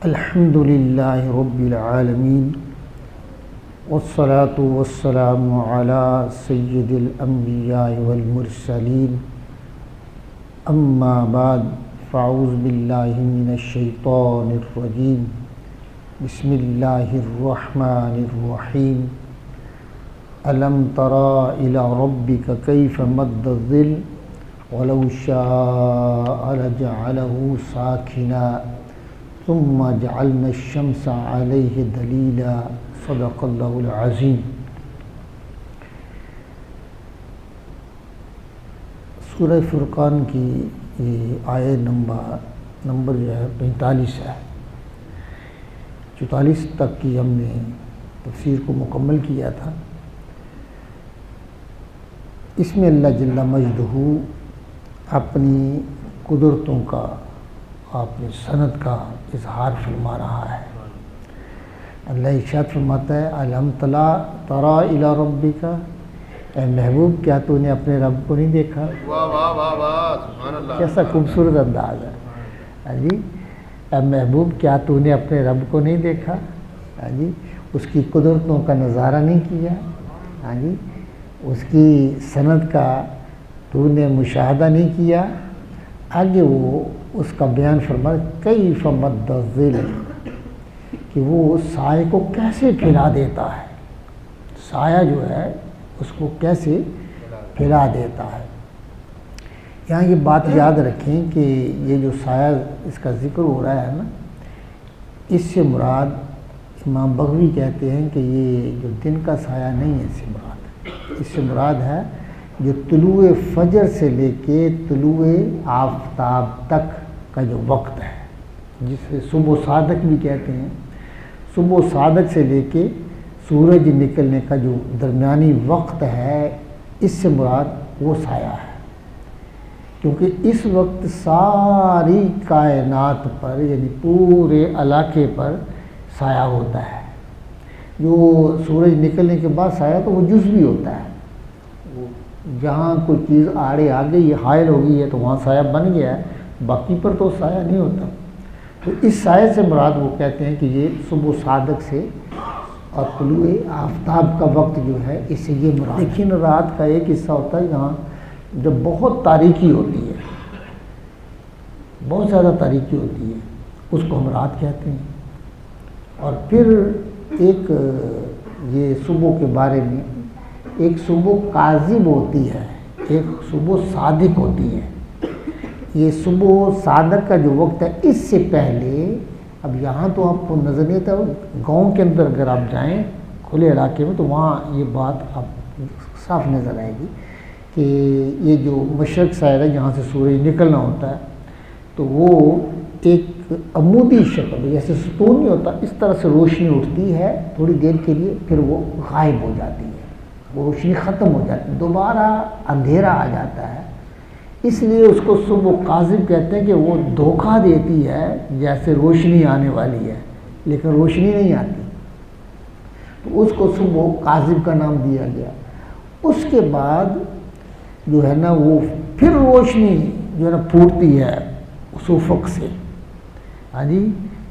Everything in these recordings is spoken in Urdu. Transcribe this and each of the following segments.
الحمد للہ رب العالمین والصلاة والسلام علی سید الانبیاء والمرسلین اما بعد فاعوذ باللہ من الشیطان الرجیم بسم اللہ الرحمن الرحیم الم تر الی ربک کیف مد الظل ولو شاء لجعلہ ساکنا ثم جعلنا الشمس علیہ دلیلا صدق اللہ العظیم۔ سورہ فرقان کی یہ آیت نمبر جو ہے 45 ہے۔ 44 تک کی ہم نے تفسیر کو مکمل کیا تھا۔ اس میں اللہ جل مجدہ اپنی قدرتوں کا، اپنی صنعت کا اظہار فرما رہا ہے۔ اللہ ارشاد فرماتا ہے الم تری الی ربک، اے محبوب کیا تو نے اپنے رب کو نہیں دیکھا؟ واہ واہ واہ واہ سبحان اللہ، کیسا خوبصورت انداز ہے۔ ہاں جی، اے محبوب کیا تو نے اپنے رب کو نہیں دیکھا؟ ہاں جی، اس کی قدرتوں کا نظارہ نہیں کیا؟ ہاں جی، اس کی صنعت کا تو نے مشاہدہ نہیں کیا؟ آگے وہ اس کا بیان فرما کیف مد الظل، کہ وہ سائے کو کیسے پھیلا دیتا ہے، سایہ جو ہے اس کو کیسے پھیلا دیتا ہے۔ یہاں یہ بات یاد رکھیں کہ یہ جو سایہ اس کا ذکر ہو رہا ہے نا، اس سے مراد امام بغوی کہتے ہیں کہ یہ جو دن کا سایہ نہیں ہے، اس سے مراد ہے جو طلوع فجر سے لے کے طلوع آفتاب تک کا جو وقت ہے، جسے صبح صادق بھی کہتے ہیں۔ صبح صادق سے لے کے سورج نکلنے کا جو درمیانی وقت ہے، اس سے مراد وہ سایہ ہے، کیونکہ اس وقت ساری کائنات پر یعنی پورے علاقے پر سایہ ہوتا ہے۔ جو سورج نکلنے کے بعد سایہ تو وہ جزوی ہوتا ہے، جہاں کوئی چیز آڑے آ گئی ہے، حائل ہو گئی ہے تو وہاں سایہ بن گیا ہے، باقی پر تو سایہ نہیں ہوتا۔ تو اس سایہ سے مراد وہ کہتے ہیں کہ یہ صبح صادق سے اور طلوع آفتاب کا وقت جو ہے، اس سے یہ مراد۔ لیکن رات کا ایک حصہ ہوتا ہے جہاں جب بہت تاریکی ہوتی ہے، بہت زیادہ تاریکی ہوتی ہے، اس کو ہم رات کہتے ہیں۔ اور پھر ایک یہ صبح کے بارے میں ایک صبح کاذب ہوتی ہے، ایک صبح صادق ہوتی ہے۔ یہ صبح صادق کا جو وقت ہے، اس سے پہلے، اب یہاں تو آپ کو نظر نہیں آتا، گاؤں کے اندر اگر آپ جائیں کھلے علاقے میں تو وہاں یہ بات آپ صاف نظر آئے گی کہ یہ جو مشرق سائڈ ہے جہاں سے سورج نکلنا ہوتا ہے، تو وہ ایک عمودی شکل جیسے ستون نہیں ہوتا، اس طرح سے روشنی اٹھتی ہے تھوڑی دیر کے لیے، پھر وہ غائب ہو جاتی ہے، وہ روشنی ختم ہو جاتی ہے، دوبارہ اندھیرا آ جاتا ہے۔ اس لیے اس کو صبح کاذب کہتے ہیں کہ وہ دھوکہ دیتی ہے، جیسے روشنی آنے والی ہے لیکن روشنی نہیں آتی، تو اس کو صبح کاذب کا نام دیا گیا۔ اس کے بعد جو ہے نا وہ پھر روشنی جو ہے نا پھوٹتی ہے اس افق سے، ہاں جی،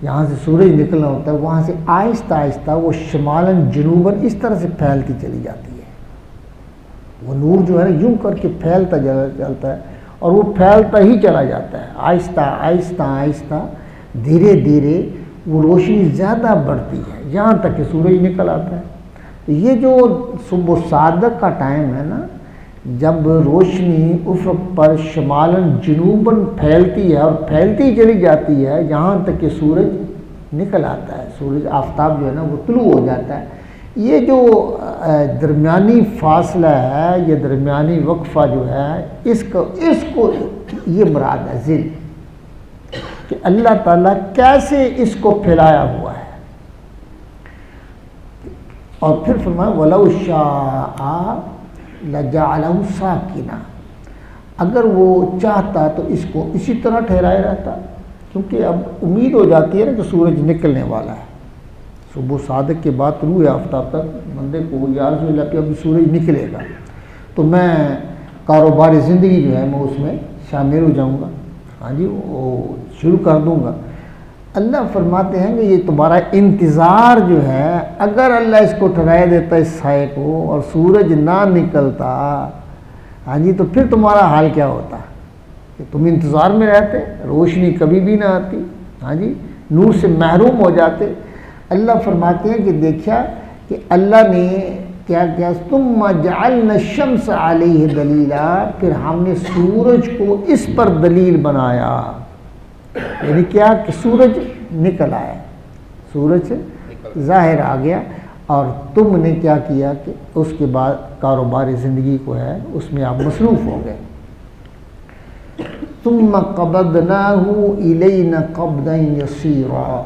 یہاں سے سورج نکلنا ہوتا ہے، وہاں سے آہستہ آہستہ وہ شمالاً جنوباً اس طرح سے پھیلتی چلی جاتی ہے۔ وہ نور جو ہے نا یوں کر کے پھیلتا چلتا ہے اور وہ پھیلتا ہی چلا جاتا ہے، آہستہ آہستہ آہستہ دھیرے دھیرے وہ روشنی زیادہ بڑھتی ہے یہاں تک کہ سورج نکل آتا ہے۔ یہ جو صبح صادق کا ٹائم ہے نا، جب روشنی افق پر شمالاً جنوباً پھیلتی ہے اور پھیلتی چلی جاتی ہے یہاں تک کہ سورج نکل آتا ہے، سورج آفتاب جو ہے نا وہ طلوع ہو جاتا ہے، یہ جو درمیانی فاصلہ ہے، یہ درمیانی وقفہ جو ہے، اس کو یہ مراد ہے ظل، کہ اللہ تعالیٰ کیسے اس کو پھیلایا ہوا ہے۔ اور پھر فرمایا وَلَوْ شَاءَ لَجَعَلَهُ سَاكِنًا، اگر وہ چاہتا تو اس کو اسی طرح ٹھہرائے رہتا، کیونکہ اب امید ہو جاتی ہے نا کہ سورج نکلنے والا ہے۔ صبح صادق کے بعد طلوع آفتاب تک بندے کو یا رسول اللہ کہ اب سورج نکلے گا تو میں کاروباری زندگی جو ہے میں اس میں شامل ہو جاؤں گا، ہاں جی، وہ شروع کر دوں گا۔ اللہ فرماتے ہیں کہ یہ تمہارا انتظار جو ہے، اگر اللہ اس کو ٹھہرائے دیتا اس سائے کو اور سورج نہ نکلتا، ہاں جی، تو پھر تمہارا حال کیا ہوتا کہ تم انتظار میں رہتے، روشنی کبھی بھی نہ آتی، ہاں جی، نور سے محروم ہو جاتے۔ اللہ فرماتے ہیں کہ دیکھا کہ اللہ نے کیا کیا، ثم جعلنا الشمس علیہ دلیلا، پھر ہم نے سورج کو اس پر دلیل بنایا، یعنی کیا کہ سورج نکل آیا، سورج ظاہر آ گیا، اور تم نے کیا کیا کہ اس کے بعد کاروباری زندگی کو ہے اس میں آپ مصروف ہو گئے۔ ثم قبضناہ الینا قبضا یسیرا،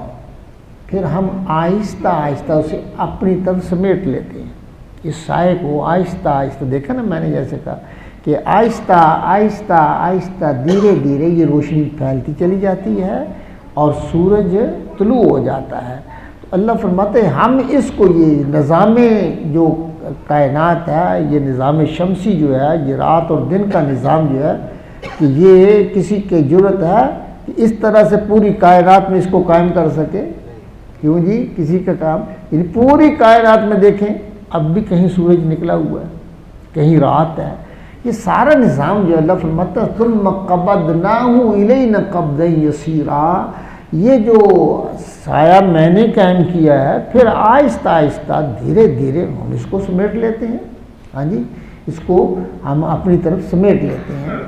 پھر ہم آہستہ آہستہ اسے اپنی طرف سمیٹ لیتے ہیں، اس سائے کو آہستہ آہستہ، دیکھا نا میں نے جیسے کہا کہ آہستہ آہستہ آہستہ دھیرے دھیرے یہ روشنی پھیلتی چلی جاتی ہے اور سورج طلوع ہو جاتا ہے۔ تو اللہ فرماتے ہیں ہم اس کو، یہ نظام جو کائنات ہے، یہ نظام شمسی جو ہے، یہ رات اور دن کا نظام جو ہے، کہ یہ کسی کی جرت ہے کہ اس طرح سے پوری کائنات میں اس کو قائم کر سکے؟ کیوں جی، کسی کا کام، یعنی پوری کائنات میں دیکھیں اب بھی کہیں سورج نکلا ہوا ہے، کہیں رات ہے، یہ سارا نظام جو اللہ فرماتا ہے ثم قبضناہ الینا قبضا یسیرا، یہ جو سایہ میں نے قائم کیا ہے، پھر آہستہ آہستہ دھیرے دھیرے ہم اس کو سمیٹ لیتے ہیں، ہاں جی، اس کو ہم اپنی طرف سمیٹ لیتے ہیں۔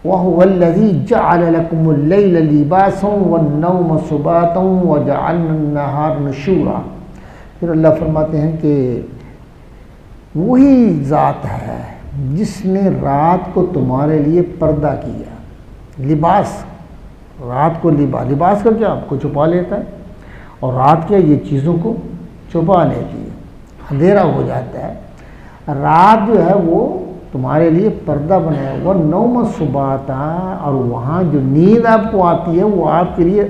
وَهُوَ الَّذِي جَعَلَ لَكُمُ اللَّيْلَ لِبَاسًا وَالنَّوْمَ سُبَاتًا وَجَعَلْنَا النَّهَارَ نُشُورًا، پھر اللہ فرماتے ہیں کہ وہی ذات ہے جس نے رات کو تمہارے لیے پردہ کیا، لباس، رات کو لباس کا کیا آپ کو چھپا لیتا ہے، اور رات کیا یہ چیزوں کو چھپا لیتی ہے، اندھیرا ہو جاتا ہے، رات جو ہے وہ تمہارے لیے پردہ بنایا ہوا، نوم سباتا، اور وہاں جو نیند آپ کو آتی ہے وہ آپ کے لیے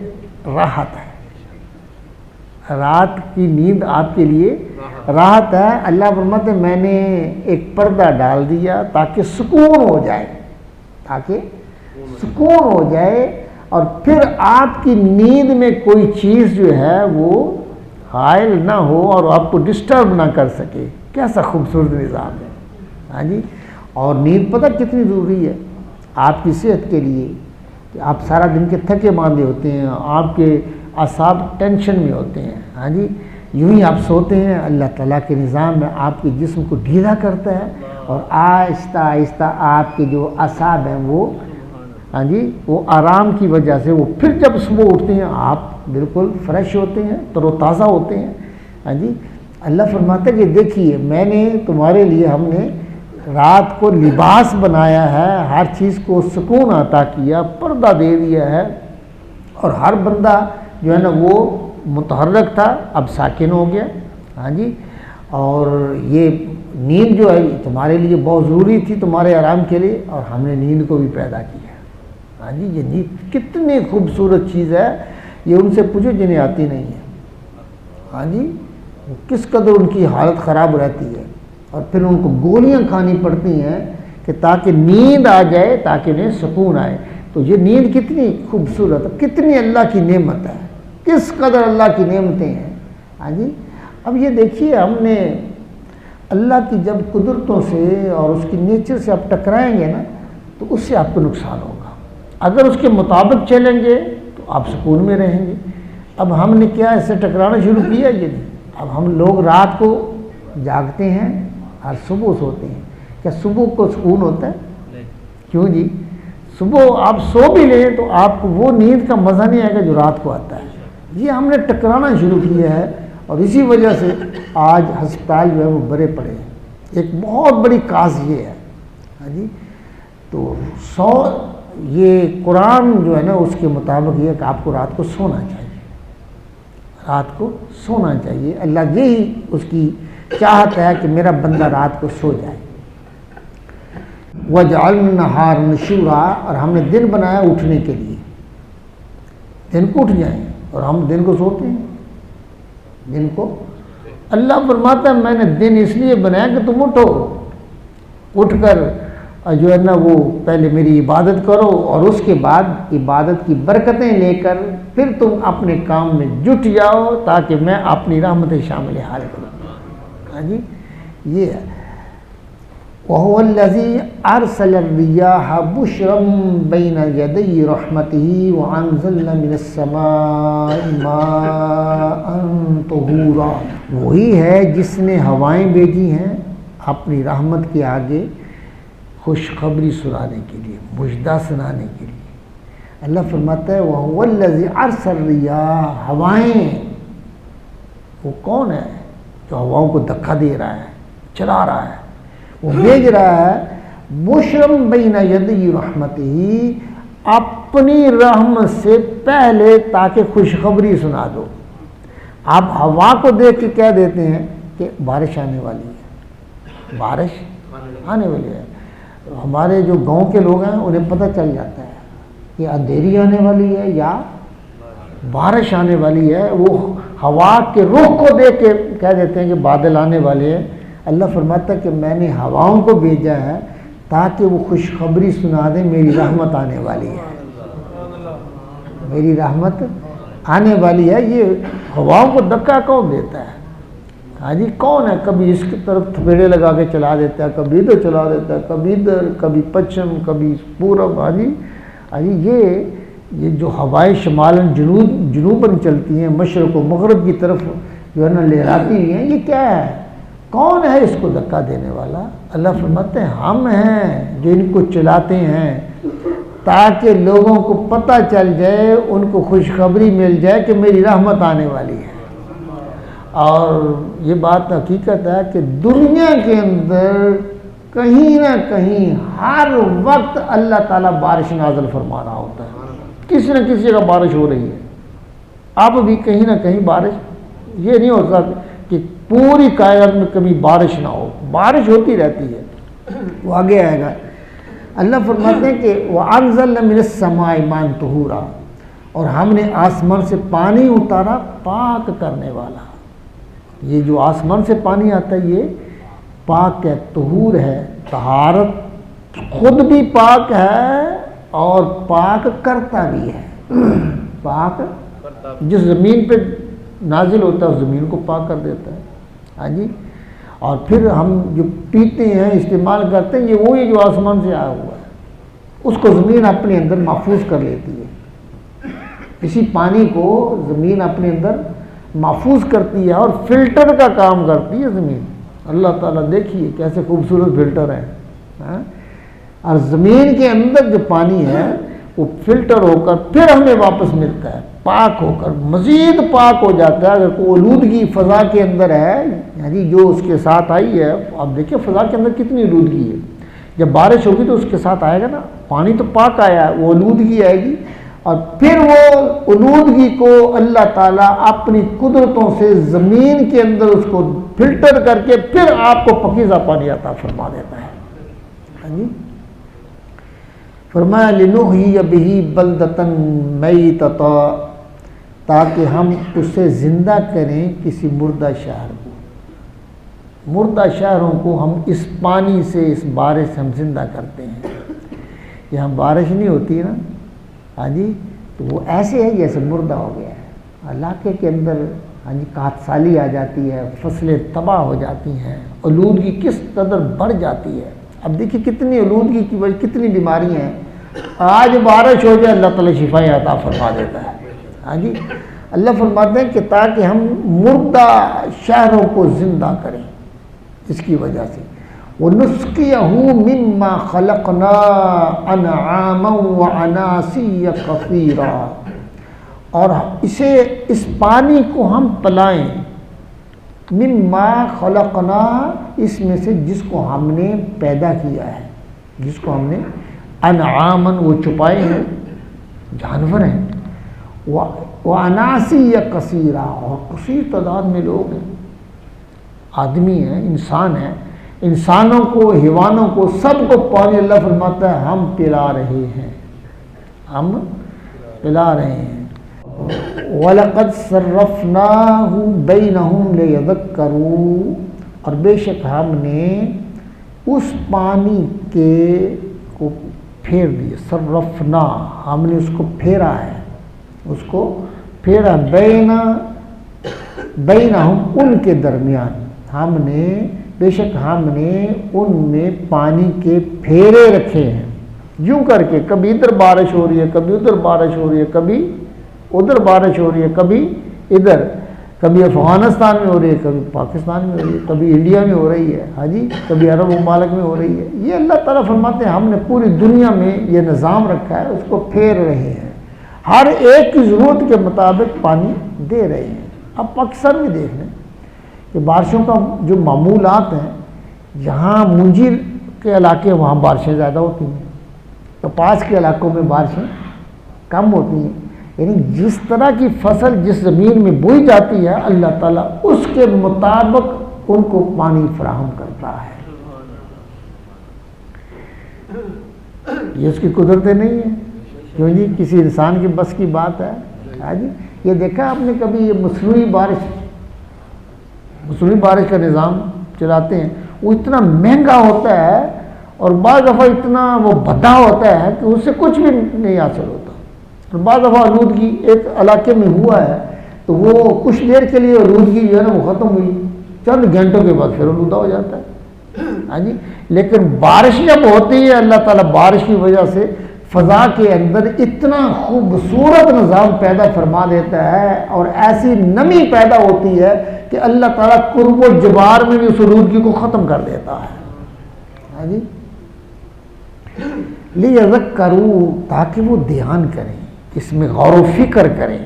راحت ہے، رات کی نیند آپ کے لیے راحت ہے۔ اللہ فرماتے ہیں میں نے ایک پردہ ڈال دیا تاکہ سکون ہو جائے، تاکہ سکون ہو جائے، اور پھر آپ کی نیند میں کوئی چیز جو ہے وہ حائل نہ ہو اور آپ کو ڈسٹرب نہ کر سکے۔ کیسا خوبصورت نظام ہے، ہاں جی، اور نیند پتہ کتنی ضروری ہے آپ کی صحت کے لیے، کہ آپ سارا دن کے تھکے ماندے ہوتے ہیں، آپ کے اعصاب ٹینشن میں ہوتے ہیں، ہاں جی، یوں ہی آپ سوتے ہیں، اللہ تعالیٰ کے نظام میں آپ کے جسم کو ڈھیلا کرتا ہے، اور آہستہ آہستہ آپ کے جو اعصاب ہیں وہ، ہاں جی، وہ آرام کی وجہ سے وہ پھر جب صبح اٹھتے ہیں آپ بالکل فریش ہوتے ہیں، تر و تازہ ہوتے ہیں، ہاں جی۔ اللہ فرماتا ہے کہ دیکھیے میں نے تمہارے لیے، ہم نے رات کو لباس بنایا ہے، ہر چیز کو سکون عطا کیا، پردہ دے دیا ہے، اور ہر بندہ جو ہے نا وہ متحرک تھا اب ساکن ہو گیا، ہاں جی، اور یہ نیند جو ہے تمہارے لیے بہت ضروری تھی، تمہارے آرام کے لیے، اور ہم نے نیند کو بھی پیدا کیا، ہاں جی۔ یہ نیند کتنی خوبصورت چیز ہے، یہ ان سے پوچھو جنہیں آتی نہیں ہے، ہاں جی، کس قدر ان کی حالت خراب رہتی ہے، اور پھر ان کو گولیاں کھانی پڑتی ہیں کہ تاکہ نیند آ جائے، تاکہ انہیں سکون آئے۔ تو یہ نیند کتنی خوبصورت ہے، کتنی اللہ کی نعمت ہے، کس قدر اللہ کی نعمتیں ہیں، ہاں جی۔ اب یہ دیکھیے ہم نے اللہ کی جب قدرتوں سے اور اس کی نیچر سے آپ ٹکرائیں گے نا تو اس سے آپ کو نقصان ہوگا، اگر اس کے مطابق چلیں گے تو آپ سکون میں رہیں گے۔ اب ہم نے کیا اس سے ٹکرانا شروع کیا، یہ نہیں، اب ہم لوگ رات کو جاگتے ہیں اور صبح سوتے ہیں، کیا صبح کو سکون ہوتا ہے؟ کیوں جی، صبح آپ سو بھی لیں تو آپ کو وہ نیند کا مزہ نہیں آئے گا جو رات کو آتا ہے۔ یہ ہم نے ٹکرانا شروع کیا ہے، اور اسی وجہ سے آج ہسپتال جو ہے وہ بھرے پڑے ہیں۔ ایک بہت بڑی کاز یہ ہے، ہاں جی۔ تو یہ قرآن جو ہے نا اس کے مطابق یہ ہے کہ آپ کو رات کو سونا چاہیے، رات کو سونا چاہیے، اللہ یہی اس کی چاہت ہے کہ میرا بندہ رات کو سو جائے۔ وَجَعَلْنَا النَّهَارَ نُشُورًا، اور ہم نے دن بنایا اٹھنے کے لیے، دن کو اٹھ جائیں، اور ہم دن کو سوتے ہیں، دن کو اللہ فرماتا ہے میں نے دن اس لیے بنایا کہ تم اٹھو، اٹھ کر اور جو ہے نا وہ پہلے میری عبادت کرو اور اس کے بعد عبادت کی برکتیں لے کر پھر تم اپنے کام میں جٹ جاؤ تاکہ میں اپنی رحمت شامل حال کروں. ہاں جی یہ ہے. وَهُوَ الَّذِي أَرْسَلَ الرِّيَاحَ بُشْرًا بَيْنَ يَدَيْ رَحْمَتِهِ وَأَنزَلْنَا مِنَ السَّمَاءِ مَاءً طَهُورًا. وہی ہے جس نے ہوائیں بھیجی ہیں اپنی رحمت کے آگے خوشخبری سنانے کے لیے، مژدہ سنانے کے لیے. اللہ فرماتا ہے وَهُوَ الَّذِي أَرْسَلَ الرِّيَاحَ. ہوائیں وہ کون ہے جو ہواؤں کو دھکا دے رہا ہے، چلا رہا ہے، وہ بھیج رہا ہے بشرم بین یدی رحمتہ، اپنی رحمت سے پہلے تاکہ خوشخبری سنا دو. آپ ہوا کو دیکھ کے کہہ دیتے ہیں کہ بارش آنے والی ہے، بارش آنے والی ہے. ہمارے جو گاؤں کے لوگ ہیں انہیں پتہ چل جاتا ہے کہ اندھیری آنے والی ہے یا بارش آنے والی ہے. وہ ہوا کے رخ کو دیکھ کے کہہ دیتے ہیں کہ بادل آنے والے ہیں. اللہ فرماتا ہے کہ میں نے ہواؤں کو بھیجا ہے تاکہ وہ خوشخبری سنا دیں میری رحمت آنے والی ہے، میری رحمت آنے والی ہے. یہ ہواؤں کو دھکا کون دیتا ہے؟ ہاں جی کون ہے؟ کبھی اس کی طرف تھپیڑے لگا کے چلا دیتا ہے، کبھی ادھر چلا دیتا ہے، کبھی ادھر، کبھی پچھم، کبھی پورب. ہاں جی یہ جو ہوائیں شمالاً جنوباً چلتی ہیں، مشرق و مغرب کی طرف جو ہے نا لہراتی ہوئی ہیں، یہ کیا ہے؟ کون ہے اس کو دھکا دینے والا؟ اللہ فرماتے ہیں ہم ہیں جو ان کو چلاتے ہیں تاکہ لوگوں کو پتہ چل جائے، ان کو خوشخبری مل جائے کہ میری رحمت آنے والی ہے. اور یہ بات حقیقت ہے کہ دنیا کے اندر کہیں نہ کہیں ہر وقت اللہ تعالیٰ بارش نازل فرما رہا ہوتا ہے. کسی نہ کسی جگہ بارش ہو رہی ہے. اب بھی کہیں نہ کہیں بارش، یہ نہیں ہو سکتا کہ پوری کائنات میں کبھی بارش نہ ہو، بارش ہوتی رہتی ہے. وہ آگے آئے گا. اللہ فرماتے ہیں کہ وَأَنزَلْنَا مِنَ السَّمَاءِ مَاءً طَهُورًا، اور ہم نے آسمان سے پانی اتارا پاک کرنے والا. یہ جو آسمان سے پانی آتا ہے یہ پاک ہے، طہور ہے، طہارت، خود بھی پاک ہے اور پاک کرتا بھی ہے. پاک جس زمین پہ نازل ہوتا ہے اس زمین کو پاک کر دیتا ہے. ہاں جی اور پھر ہم جو پیتے ہیں استعمال کرتے ہیں یہ وہی جو آسمان سے آیا ہوا ہے، اس کو زمین اپنے اندر محفوظ کر لیتی ہے. اسی پانی کو زمین اپنے اندر محفوظ کرتی ہے اور فلٹر کا کام کرتی ہے زمین. اللہ تعالیٰ دیکھیے کیسے خوبصورت فلٹر ہے. اور زمین کے اندر جو پانی ہے وہ فلٹر ہو کر پھر ہمیں واپس ملتا ہے پاک ہو کر، مزید پاک ہو جاتا ہے. اگر کوئی آلودگی فضا کے اندر ہے، یعنی جو اس کے ساتھ آئی ہے، آپ دیکھیں فضا کے اندر کتنی آلودگی ہے. جب بارش ہوگی تو اس کے ساتھ آئے گا نا، پانی تو پاک آیا ہے، وہ آلودگی آئے گی اور پھر وہ آلودگی کو اللہ تعالیٰ اپنی قدرتوں سے زمین کے اندر اس کو فلٹر کر کے پھر آپ کو پاکیزہ پانی عطا فرما دیتا ہے. ہاں جی فرمایا لِنُحْيِيَ بِهِ بَلْدَةً مَيْتَةً، تاکہ ہم اسے زندہ کریں کسی مردہ شہر کو. مردہ شہروں کو ہم اس پانی سے، اس بارش سے ہم زندہ کرتے ہیں. یہاں بارش نہیں ہوتی نا، ہاں جی تو وہ ایسے ہے جیسے مردہ ہو گیا ہے. علاقے کے اندر ہاں جی کات سالی آ جاتی ہے، فصلیں تباہ ہو جاتی ہیں، آلودگی کس قدر بڑھ جاتی ہے. اب دیکھیے کتنی آلودگی کی وجہ کتنی بیماریاں ہیں. آج بارش ہو جائے اللہ تعالیٰ شفائیں عطا فرما دیتا ہے. ہاں جی اللہ فرماتے ہیں کہ تاکہ ہم مردہ شہروں کو زندہ کریں. اس کی وجہ سے وَنُسْقِيَهُ مِمَّا خَلَقْنَا أَنْعَامًا وَأَنَاسِيَّ كَثِيرًا، اور اسے اس پانی کو ہم پلائیں. مما خلقنا، اس میں سے جس کو ہم نے پیدا کیا ہے، جس کو ہم نے انعامن وہ چھپائے ہیں، جانور ہیں، وَأَنَاسِيَّ كَثِيرًا، اور کثیر تعداد میں لوگ ہیں، آدمی ہیں، انسان ہیں. انسانوں کو، حیوانوں کو، سب کو پانی اللہ فرماتا ہے ہم پلا رہے ہیں، ہم پلا رہے ہیں. وَلَقَدْ صَرَّفْنَاهُ بَيْنَهُمْ لِيَذَكَّرُوا، اور بے شک ہم نے اس پانی کے کو پھیر دیے، صرفنا، ہم نے اس کو پھیرا ہے، اس کو پھیرا، بینہم، ان کے درمیان، ہم نے بے شک ہم نے ان میں پانی کے پھیرے رکھے ہیں، یوں کر کے کبھی ادھر بارش ہو رہی ہے، کبھی ادھر بارش ہو رہی ہے، کبھی ادھر بارش ہو رہی ہے، کبھی ادھر، کبھی افغانستان میں ہو رہی ہے، کبھی پاکستان میں ہو رہی ہے، کبھی انڈیا میں ہو رہی ہے، ہاں جی، کبھی عرب ممالک میں ہو رہی ہے۔ یہ اللہ تعالیٰ فرماتے ہیں ہم نے پوری دنیا میں یہ نظام رکھا ہے، اس کو پھیر رہے ہیں، ہر ایک کی ضرورت کے مطابق پانی دے رہے ہیں۔ اب پاکستان میں دیکھ لیں کہ بارشوں کا جو معمولات ہیں، جہاں منجیر کے علاقے وہاں بارشیں زیادہ ہوتی ہیں، کپاس کے علاقوں میں بارشیں کم ہوتی ہیں، یعنی جس طرح کی فصل جس زمین میں بوئی جاتی ہے اللہ تعالیٰ اس کے مطابق ان کو پانی فراہم کرتا ہے۔ یہ اس کی قدرتیں نہیں ہیں، کیوں جی، کسی انسان کے بس کی بات ہے؟ ہاں جی، یہ دیکھا آپ نے کبھی، یہ مصنوعی بارش کا نظام چلاتے ہیں، وہ اتنا مہنگا ہوتا ہے اور بعض دفعہ اتنا وہ بھدا ہوتا ہے کہ اس سے کچھ بھی نہیں حاصل ہوتا، اور بعض دفعہ آلودگی ایک علاقے میں ہوا ہے تو وہ کچھ دیر کے لیے آلودگی جو ہے نا وہ ختم ہوئی، چند گھنٹوں کے بعد پھر آلودہ ہو جاتا ہے، ہاں جی، لیکن بارش جب ہوتی ہے اللہ تعالیٰ بارش کی وجہ سے فضا کے اندر اتنا خوبصورت نظام پیدا فرما دیتا ہے اور ایسی نمی پیدا ہوتی ہے کہ اللہ تعالیٰ قرب و جبار میں بھی اس آلودگی کو ختم کر دیتا ہے، ہاں جی، لیذکروا، تاکہ وہ دھیان کریں، اس میں غور و فکر کریں۔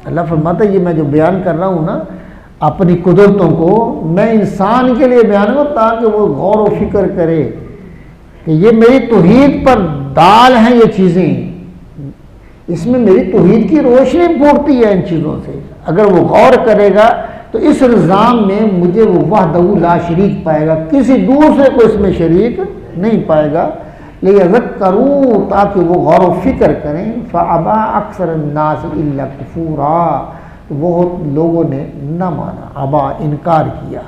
اللہ فرماتا ہے یہ میں جو بیان کر رہا ہوں نا اپنی قدرتوں کو، میں انسان کے لیے بیان کروں تاکہ وہ غور و فکر کرے کہ یہ میری توحید پر دال ہیں، یہ چیزیں، اس میں میری توحید کی روشنی پھوٹتی ہے ان چیزوں سے، اگر وہ غور کرے گا تو اس نظام میں مجھے وہ وحدہ لا شریک پائے گا، کسی دوسرے کو اس میں شریک نہیں پائے گا۔ لیذکروا، تاکہ وہ غور و فکر کریں، فابا اکثر الناس الا کفورا، بہت لوگوں نے نہ مانا، ابا، انکار کیا،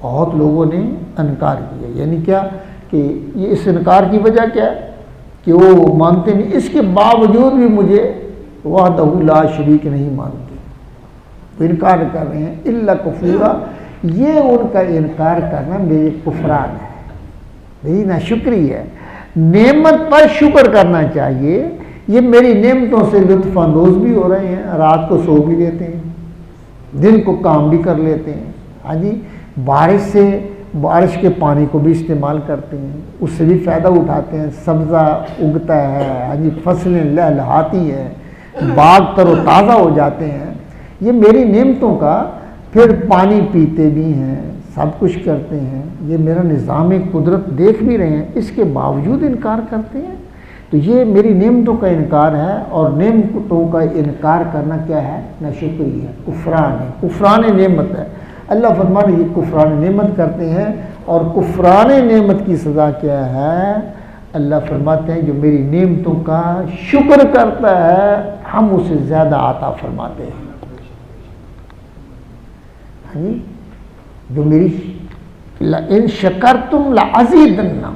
بہت لوگوں نے انکار کیا، یعنی کیا کہ یہ اس انکار کی وجہ کیا ہے کہ وہ مانتے نہیں، اس کے باوجود بھی مجھے وحدہ لا شریک نہیں مانتے، وہ انکار کر رہے ہیں، الا کفورا، یہ ان کا انکار کرنا میرے کفران ہے، میری ناشکری ہے۔ نعمت پر شکر کرنا چاہیے، یہ میری نعمتوں سے لطف اندوز بھی ہو رہے ہیں، رات کو سو بھی لیتے ہیں، دن کو کام بھی کر لیتے ہیں، ہاں جی، بارش کے پانی کو بھی استعمال کرتے ہیں، اس سے بھی فائدہ اٹھاتے ہیں، سبزہ اگتا ہے، ہاں جی، فصلیں لہلہاتی ہیں، باغ تر و تازہ ہو جاتے ہیں، یہ میری نعمتوں کا، پھر پانی پیتے بھی ہیں، سب کچھ کرتے ہیں، یہ میرا نظام قدرت دیکھ بھی رہے ہیں، اس کے باوجود انکار کرتے ہیں، تو یہ میری نعمتوں کا انکار ہے، اور نعمتوں کا انکار کرنا کیا ہے؟ ناشکری ہے، کفران ہے، کفران نعمت ہے۔ اللہ فرمانے یہ کفران نعمت کرتے ہیں، اور کفران نعمت کی سزا کیا ہے؟ اللہ فرماتے ہیں جو میری نعمتوں کا شکر کرتا ہے ہم اسے زیادہ عطا فرماتے ہیں، جو میری لئن شکرتم لازیدنکم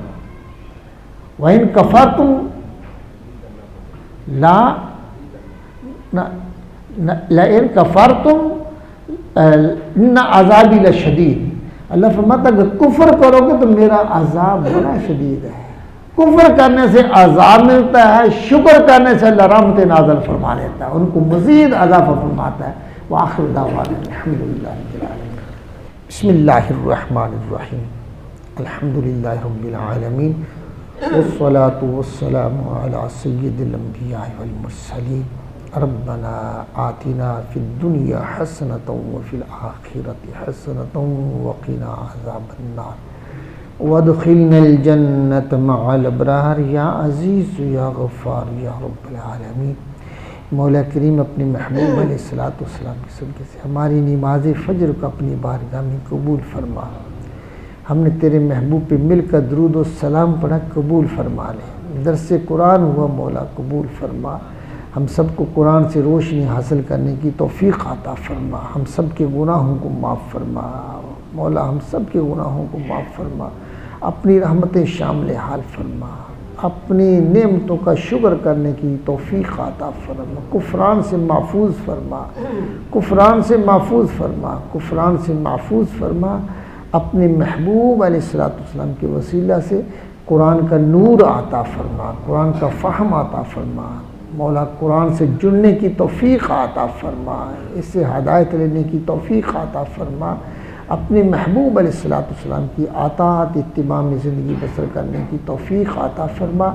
وَإِن كَفَرْتُمْ لَئِن كَفَرْتُمْ إِنَّ عَذَابِي لَشَدِيدٌ، اللہ فرماتا ہے کہ کفر کرو گے تو میرا عذاب بڑا شدید ہے، کفر کرنے سے عذاب ملتا ہے، شکر کرنے سے اللہ رحمت نازل فرما لیتا ہے، ان کو مزید اضافہ فرماتا ہے۔ وآخر دعوانا الحمدللہ رب العالمین۔ بسم اللہ الرحمن الرحیم، الحمدللہ رب العالمین، والصلاة والسلام علی سید الانبیاء والمرسلین، ربنا آتنا فی الدنیا حسنة وفی الآخرة حسنة وقنا عذاب النار وادخلنا الجنة مع الابرار یا عزیز یا غفار یا رب العالمین۔ مولا کریم اپنے محبوب علیہ الصلوۃ والسلام کے صدقے سے ہماری نماز فجر کو اپنی بارگاہ میں قبول فرما، ہم نے تیرے محبوب پہ مل کر درود و سلام پڑھا، قبول فرما لے، درس قرآن ہوا مولا قبول فرما، ہم سب کو قرآن سے روشنی حاصل کرنے کی توفیق عطا فرما، ہم سب کے گناہوں کو معاف فرما مولا، ہم سب کے گناہوں کو معاف فرما، اپنی رحمتیں شامل حال فرما، اپنی نعمتوں کا شکر کرنے کی توفیق عطا فرما، کفران سے محفوظ فرما، کفران سے محفوظ فرما، کفران سے محفوظ فرما، اپنے محبوب علیہ السلام کے وسیلہ سے قرآن کا نور عطا فرما، قرآن کا فہم عطا فرما، مولا قرآن سے جڑنے کی توفیق عطا فرما، اس سے ہدایت لینے کی توفیق عطا فرما، اپنے محبوب علیہ السلام کی اطاعت اتباع میں زندگی بسر کرنے کی توفیق عطا فرما،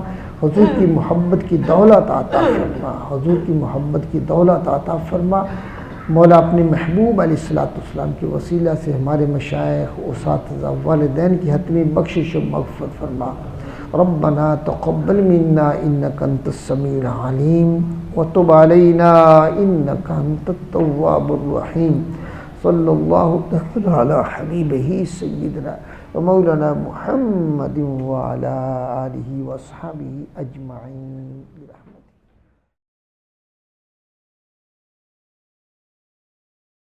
حضور کی محبت کی دولت عطا فرما، حضور کی محبت کی دولت عطا فرما، مولا اپنے محبوب علیہ السلام کے وسیلہ سے ہمارے مشائخ، اساتذہ، والدین کی حتمی بخشش و مغفرت فرما۔ ربنا تقبل منا انك انت السميع العليم وتب علينا انك انت التواب الرحيم صلى الله تعالى على حبيبه سيدنا ومولانا محمد وعلى آله وأصحابه أجمعين.